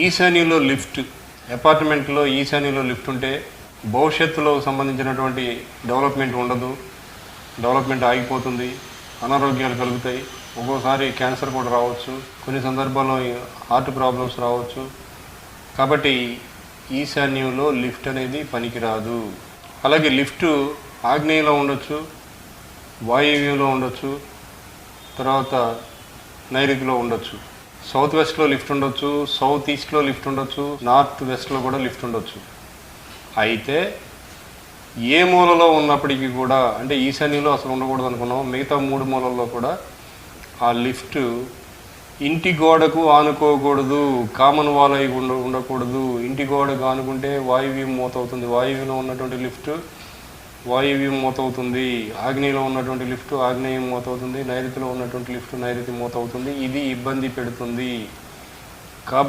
ఈశాన్యంలో లిఫ్ట్, అపార్ట్మెంట్లో ఈశాన్యంలో లిఫ్ట్ ఉంటే భవిష్యత్తులో సంబంధించినటువంటి డెవలప్మెంట్ ఉండదు, డెవలప్మెంట్ ఆగిపోతుంది, అనారోగ్యాలు కలుగుతాయి, ఒక్కోసారి క్యాన్సర్ కూడా రావచ్చు, కొన్ని సందర్భాల్లో హార్ట్ ప్రాబ్లమ్స్ రావచ్చు. కాబట్టి ఈశాన్యంలో లిఫ్ట్ అనేది పనికిరాదు. అలాగే లిఫ్ట్ ఆగ్నేయంలో ఉండొచ్చు, వాయువ్యంలో ఉండొచ్చు, తర్వాత నైరుతిలో ఉండొచ్చు. సౌత్ వెస్ట్లో లిఫ్ట్ ఉండొచ్చు, సౌత్ ఈస్ట్లో లిఫ్ట్ ఉండొచ్చు, నార్త్ వెస్ట్లో కూడా లిఫ్ట్ ఉండొచ్చు. అయితే ఏ మూలలో ఉన్నప్పటికీ కూడా, అంటే ఈశాన్యంలో అసలు ఉండకూడదు అనుకున్నాం, మిగతా 3 మూలల్లో కూడా ఆ లిఫ్ట్ ఇంటి గోడకు ఆనుకోకూడదు, కామన్ వాల్ అయి ఉండకూడదు. ఇంటి గోడకు ఆనుకుంటే వాయువ్యం మూత అవుతుంది, వాయువ్యంలో ఉన్నటువంటి లిఫ్ట్ వాయువ్యం మూత అవుతుంది, ఆగ్నేయంలో ఉన్నటువంటి లిఫ్ట్ ఆగ్నేయం మూత అవుతుంది, నైరుతిలో ఉన్నటువంటి లిఫ్ట్ నైరుతి మూత అవుతుంది. ఇది ఇబ్బంది పెడుతుంది. కాబట్టి